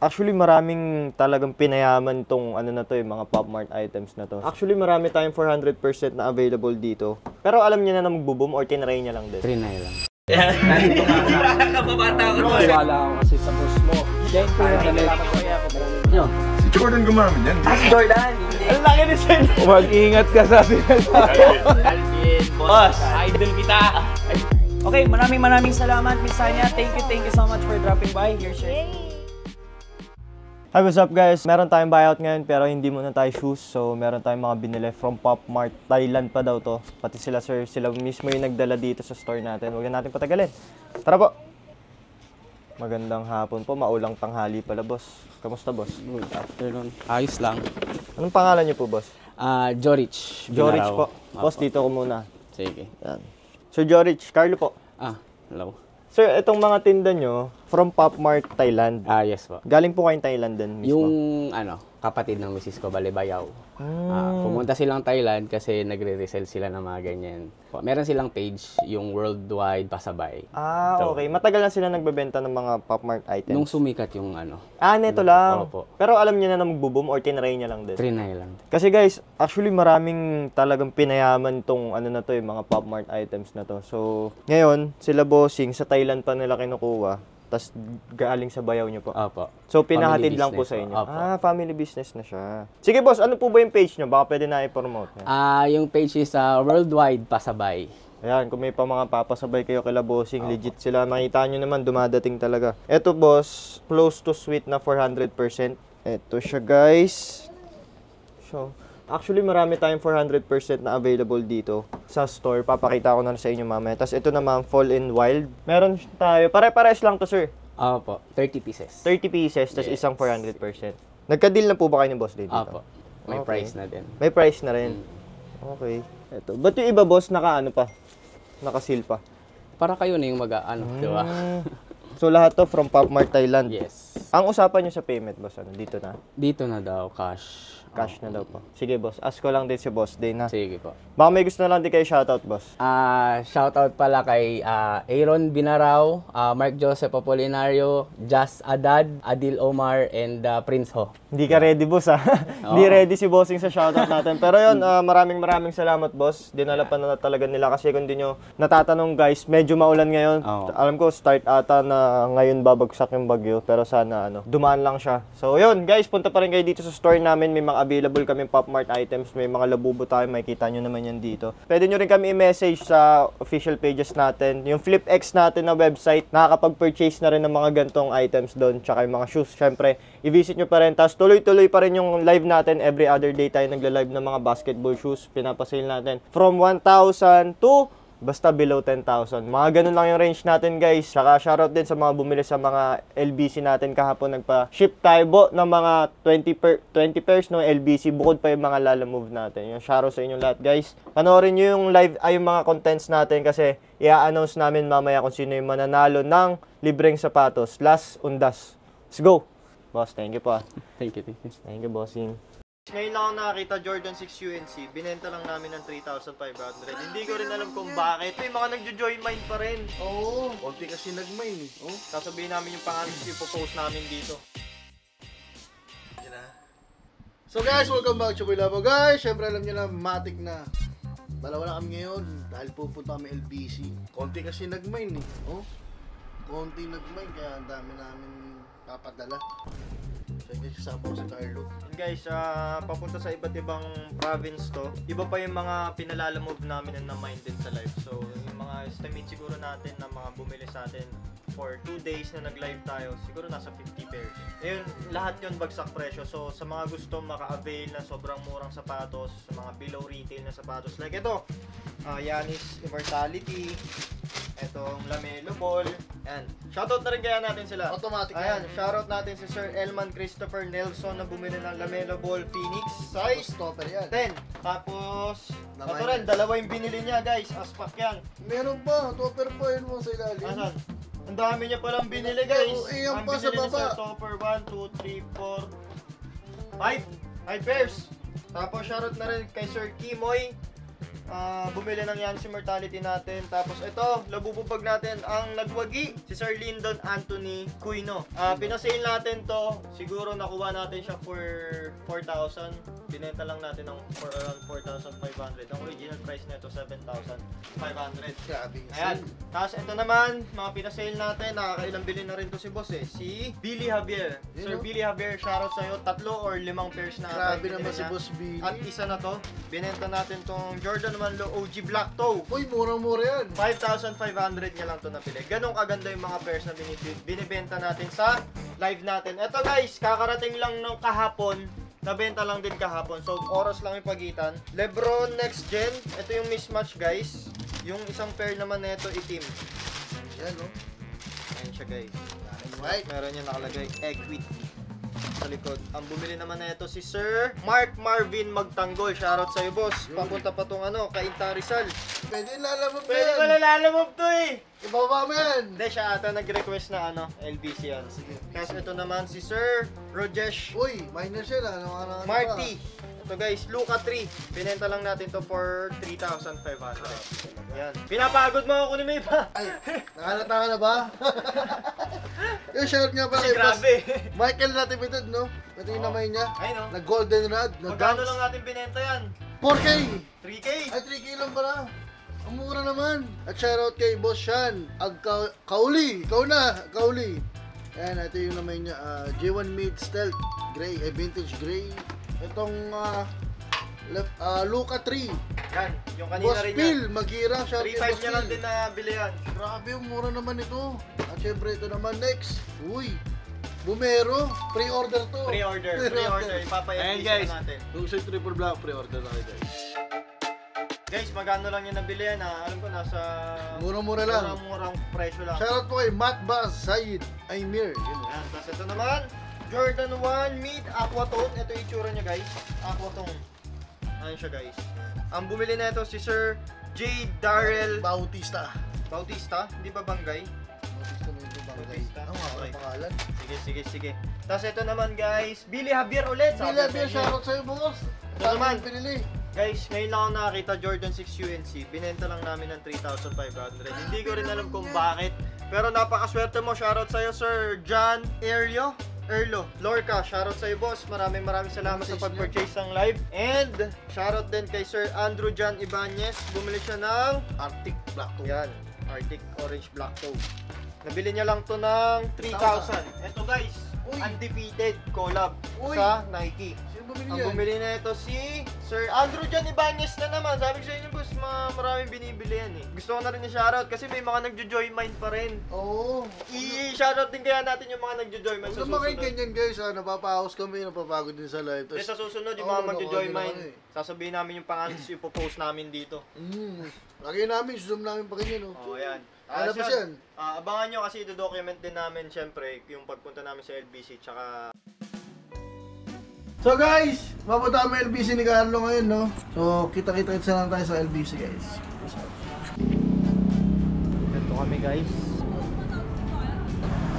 Actually, maraming talagang pinayaman tong ano na to, yung mga Pop Mart items na to. Actually, marami tayong 400% na available dito. Pero alam niya na magbo-boom or tinry niya lang din? Trinay lang. Kababata ko. Wala ako kasi sa boss mo. Thank you. Si Jordan gumamit yan. Si Jordan, hindi. Ang laki ni Sen! Mag-ingat ka sa sinasabi. Alvin, boss, idol kita. Okay, maraming salamat, Miss Sanya. Thank you so much for dropping by. Here's your... Hi, what's up guys? Meron tayong buyout ngayon pero hindi muna tayo shoes. So, meron tayong mga binili from Pop Mart. Thailand pa daw to. Pati sila sir, sila mismo yung nagdala dito sa store natin. Huwag na natin patagalin. Tara po! Magandang hapon po. Maulang tanghali pala, boss. Kamusta, boss? Good afternoon. Ayos lang. Anong pangalan niyo po, boss? Jorich. Jorich po. Boss, dito ko muna. Sige. Yan. Sir Jorich, Carlo po. Hello. Sir, itong mga tinda nyo, from Pop Mart, Thailand. Yes po. Galing po kayong Thailand din mismo? Yung, kapatid ng misis ko, Balibayaw. Pumunta silang Thailand kasi nagre-resell sila ng mga ganyan. Meron silang page, yung worldwide pasabay. Okay. Matagal na sila nagbebenta ng mga Pop Mart items? Nung sumikat yung neto lang. Opo. Pero alam niya na magbo-boom or tinry niya lang din? Trinay lang. Kasi guys, actually maraming talagang pinayaman tong ano na to, yung mga Pop Mart items na to. So, ngayon, sila bossing, sa Thailand pa nila kinukuha. Tas galing sa bayaw nyo po. Opo. So, pinahatid lang po sa inyo. Opo. Family business na siya. Sige boss, ano po ba yung page nyo? Baka pwede na i-promote. Yung page is worldwide pasabay. Ayan, kung may pa mga papasabay kayo kila bossing, legit sila. Makita nyo naman, dumadating talaga. Eto boss, close to sweet na 400%. Eto siya guys. So, actually marami tayong 400% na available dito sa store. Papakita ko na sa inyo mamaya. Tapos ito naman, Fall in Wild. Meron tayo, pare-pares lang to sir. Opo, 30 pieces. 30 pieces, tapos isang 400%. Nagka-deal na po ba kayo ni boss dito? Opo, may price na din. May price na rin. Okay. Ito. Ba't yung iba boss, naka-seal pa? Para kayo na yung di ba? So lahat to from Pop Mart Thailand? Yes. Ang usapan nyo sa payment boss, dito na? Dito na daw, cash. Cash na daw po. Sige boss, ask ko lang din si boss din ha. Sige po. Baka may gusto na lang din kayo shoutout boss. Shoutout pala kay Aaron Binaraw, Mark Joseph Apolinario, Jas Adad, Adil Omar, and Prince Ho. Hindi ka ready boss ha. Hindi ready si bossing sa shoutout natin. Pero yun, maraming salamat boss. Dinala pa na talaga nila kasi kung di nyo natatanong guys, medyo maulan ngayon. Alam ko start ata na ngayon babagsak yung bagyo. Pero sana dumaan lang siya. So yun guys, punta pa rin kayo dito sa store namin. May mga available kami Pop Mart items. May mga labubo tayo. Makikita nyo naman yan dito. Pwede nyo rin kami i-message sa official pages natin. Yung FlipX natin na website, nakakapag-purchase na rin ng mga gantong items doon. Tsaka yung mga shoes. Syempre, i-visit nyo pa rin. Tapos tuloy-tuloy pa rin yung live natin. Every other day tayo nagla-live ng mga basketball shoes. Pinapasale natin. From 1,000 to basta below 10,000. Mga ganun lang yung range natin guys. Saka shoutout din sa mga bumili sa mga LBC natin kahapon. Nagpa-ship tayo ng mga 20 pairs ng LBC. Bukod pa yung mga lalamove natin. Yung shoutout sa inyong lahat guys. Panoorin nyo yung live yung mga contents natin kasi i-announce namin mamaya kung sino yung mananalo ng libreng sapatos. Last undas. Let's go! Boss, thank you pa. Thank you. Thank you, bossing. Ngayon lang ako nakakita Jordan 6 UNC. Binenta lang namin ng 3,500. Hindi ko rin alam kung bakit. May mga nagjo-join mine pa rin. Oo. Konti kasi nag-mine. Sasabihin namin yung pangalan ipopost namin dito. So guys, welcome back to Labo. Guys, syempre alam nyo na, matik na. Dalawa na kami ngayon dahil pupunta kami LBC. Konti kasi nag-mine Konti nag-mine kaya ang dami namin papadala. So guys, kasama ko si Carlo. Guys, papunta sa iba't ibang province to. Iba pa yung mga pinalalamove namin na na-mine din sa live. So, yung mga estimate siguro natin na mga bumili sa atin for 2 days na nag-live tayo, siguro nasa 50 pairs. Ayun, lahat yun bagsak presyo. So, sa mga gusto maka-avail na sobrang murang sapatos, sa mga below retail na sapatos, like ito, Yanis Immortality, etong Lamelo Ball, and shoutout na rin kaya natin sila. Automatic. Ayan, shoutout natin si Sir Elman Christopher Nelson na bumili ng Lamelo Ball Phoenix size Stopper yan. 10. Tapos, ito rin, dalawa yung binili niya guys, aspak yan. Meron pa, topper pa yun mo sa ilalim. Asan? Ang dami niya palang binili guys. Iyan Ang pa sa binili niya baba. sa topper 1, 2, 3, 4, 5 pairs. Tapos shoutout na rin kay Sir Kimoy bumili ng Yancy Mortality natin. Tapos ito, labububag natin ang nagwagi, si Sir Lyndon Anthony Cuino. Pinasale natin to, siguro nakuha natin siya for 4,000. Binenta lang natin for around 4,500. Ang original price nito 7,500. Grabe. Ayan. Tapos ito naman, mga pinasale natin, nakakailang bilhin na rin to si boss eh. Si Billy Javier. Sir Billy Javier, shoutout sa'yo. 3 or 5 pairs na. Grabe naman si Boss Billy. At isa na to, binenta natin tong Jordan 1 Low OG Black Toe. Uy, murang-mura yan. 5,500 niya lang to nabili. Ganong kaganda yung mga pairs na binibenta natin sa live natin. Ito guys, kakarating lang nung kahapon. Nabenta lang din kahapon. So, oras lang yung pagitan. Lebron Next Gen. Ito yung mismatch guys. Yung isang pair naman nito itim. Yan, no? Ayan siya guys. Right. Meron yung nakalagay Equity sa likod. Ang bumili naman na ito si Sir Mark Marvin Magtanggol. Shoutout sa'yo boss. Papunta pa tong Cainta Rizal. Pwede lalamove Pwede yan. ko lalamove to eh. Ibaba mo yan. Hindi, siya ata nag-request na LBC yan. Sige. Tapos ito naman si Sir Rojesh Uy, minor siya na. Marty. Ito guys, Luca 3. Binenta lang natin to for 3,500. Yan. Pinapagod mo ako ni May pa. Ay, nakalata ka na ba? Yung shout nga pala Ay, kay Boss grabe. Michael Natividad, no? Ito yung namay niya. Ay no. Nag-golden rod, Magkano nag-dunks. lang natin binenta yan? 4K! 3K. Ay, 3K lang pala. Ang mura naman. At shoutout kay Boss Sean. Kauli. Ikaw na, Kauli. Ayan, ito yung namay niya. J1 Mid Stealth Gray, vintage gray. Itong Luca 3. Yan, yung kanina Boss rin Phil, yan. Magira. Shout 3,500 niya lang din nabili yan. Grabe, yung mura naman ito. At syempre, ito naman next. Uy, Bumero. Pre-order to. Pre-order. Ipapa-LBC na natin. Kung sa triple black, pre-order na kayo guys. Guys, magkano lang yung nabili yan ha? Alam ko nasa... Mura-mura lang. Murang presyo lang. Shoutout po kay Matt Baz, Said, Aymir. Yun. Yan, tapos ito naman, Jordan 1 Mid Aqua Tone. Ito yung itsura niya guys. Aqua Tone. Ayan siya guys. Ang bumili na ito si Sir J. Darrell Bautista. Bautista. Hindi ba Banggay? Bautista na ito bangay. Bautista. Ang mga Okay. pangalan. Sige. Tapos ito naman guys, Billy Javier ulit. Sabi Bila, sa inyo. shoutout sa'yo, boss. Ito naman. Pinili. Guys, ngayon lang ako nakakita Jordan 6 UNC. Binenta lang namin ng 3,500. Hindi ko rin alam kung bakit. Pero napakaswerte mo. Shoutout sa'yo, Sir John Erlo Lorca. Shoutout sa'yo, boss. Maraming salamat sa pag-purchase ng live. And shoutout din kay Sir Andrew John Ibanez. Bumili siya ng Arctic Black Toe. yan, Arctic Orange Black Toe. Nabili niya lang to ng 3,000. Ito guys, Uy. undefeated collab Uy. sa Nike. Sino bumili Ang yan? bumili na ito si Sir Andrew John Ibanez na naman. Sabi ko sa inyo boss, maraming binibili yan eh. Gusto ko na rin i-shoutout kasi may mga nagjo-joy mind pa rin. Oo. I-shoutout din kaya natin yung mga nagjo-joy mind Huwag sa naman kayo susunod. ganyan guys, napapahaos kami, napapagod din sa live. Kasi sa susunod yung Oo, mga magjo-joy nakuha mind, din ako sasabihin namin yung pangalan yung ipopost namin dito. Lagi namin, zoom namin pa ganyan, no? Oh, ayan. Ano ba yan? Abangan nyo kasi i-document din namin syempre yung pagpunta namin sa LBC tsaka... So guys, mapunta kami LBC ni Carlo ngayon, no? So, kita-kita lang tayo sa LBC guys. Ito kami guys.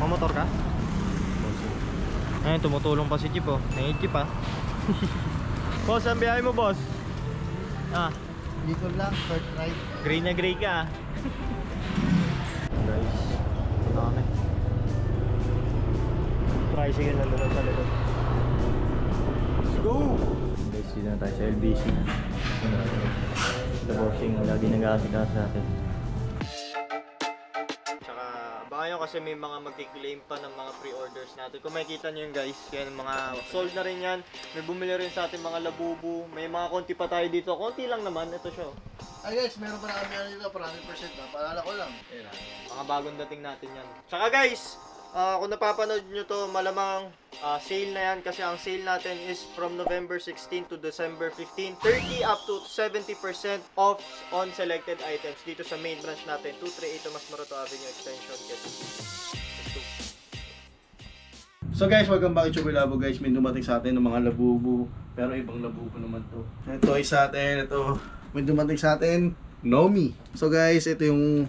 Mamotor ka? Ayun, tumutulong pa si Jeep oh. Nai-Jeep ah. Boss, ang biyahe mo boss? Dito lang, third ride. Gray na gray ka ah. Guys, ito kami. Tricycle na doon sa likod. Let's go! Guys, dito na tayo sa LBC. The bossing lagi nag-aasikaso sa atin. Tsaka, baka nyo kasi may mga magkiklaim pa ng mga pre-orders natin. Kung makikita nyo yun guys, yan mga sold na rin yan. May bumili rin sa atin mga labubu. May mga konti pa tayo dito. Konti lang naman, ito siya. Ay guys, meron pa na kami dito, 100% na. Paalala ko lang. Ayan. Mga bagong dating natin yan. Tsaka guys, kung napapanood nyo to, malamang sale na yan kasi ang sale natin is from November 16 to December 15. 30 up to 70% off on selected items dito sa main branch natin, 238 Tomas Morato Avenue Extension. Let's go. So guys, welcome back to Chubby-Labo guys. May dumating sa atin ng mga labubu. Pero ibang labubu naman to. Ito ay sa atin, ito. May dumating sa atin, Nomi. So guys, ito yung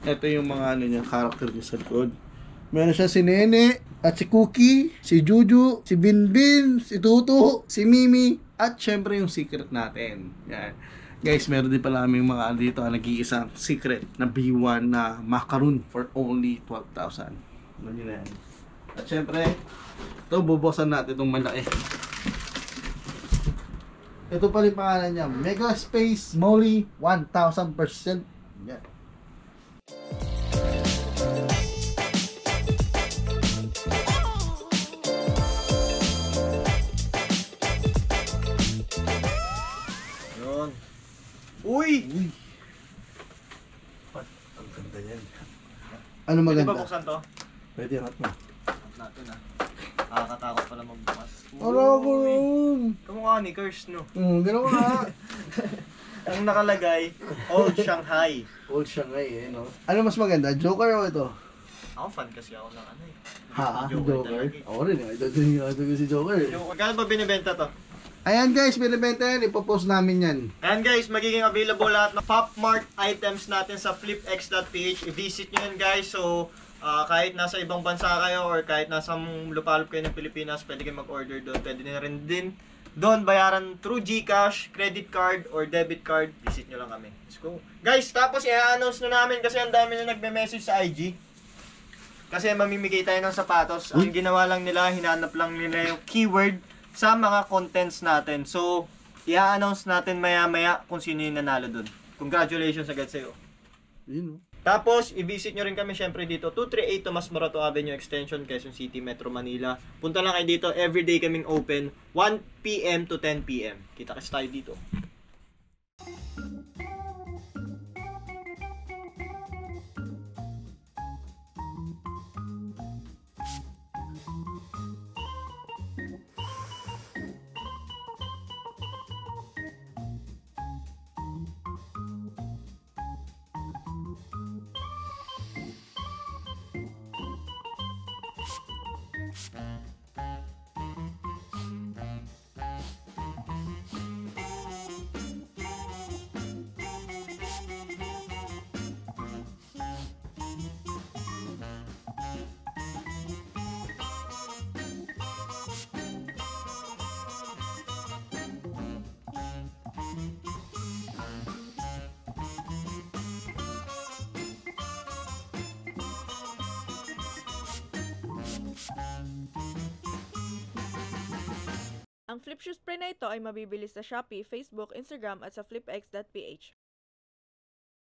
mga ano niya, character niya sa likod. Meron siya si Nene, at si Cookie, si Juju, si Binbin, si Tutu, si Mimi, at syempre yung secret natin. Yan. Guys, meron din pala aming mga dito nag-iisang secret na B1 na macaroon for only 12,000. Ano nyo na yan. At syempre, ito bubukasan natin itong malaki. Ito pala yung pangalan niya, Mega Space Molly 1000%. Yan. Yun. Uy! Ang ganda yan. Pwede Ano ba maganda? buksan to? Pwede angat mo. Natin ah. Nakakatakot pala magbukas. Alam. Kamukha ni Curse, no? Gano'n nga. Ang nakalagay, Old Shanghai. Old Shanghai eh, no? Ano mas maganda? Joker o ito? Ako fan kasi ako ng ano eh. Ha? Joker Joker? talaga eh. Ako rin eh. Ito ko si Joker eh. Joker. Kano ba binibenta to? Ayan guys, binibenta yan. Ipopost namin yan. Ayan guys, magiging available lahat ng Pop Mart items natin sa flipx.ph. I-visit nyo yun guys. So, kahit nasa ibang bansa kayo or kahit nasa lupalop kayo ng Pilipinas, pwede kayo mag-order doon. Pwede na rin din doon bayaran through GCash, credit card, or debit card. Visit nyo lang kami. Let's go. Guys, tapos i-announce na namin kasi ang dami na nagme-message sa IG. Kasi mamimigay tayo ng sapatos. Ang ginawa lang nila, hinanap lang nila yung keyword sa mga contents natin. So, i-announce natin maya-maya kung sino yung nanalo doon. Congratulations agad sa'yo. Yun, no? Tapos, i-visit nyo rin kami syempre dito, 238 Tomas Morato Avenue Extension, Quezon City, Metro Manila. Punta lang kayo dito, everyday kaming open, 1 PM to 10 PM. Kita kasi tayo dito. Ang flip shoe spray na ito ay mabibili sa Shopee, Facebook, Instagram at sa flipx.ph.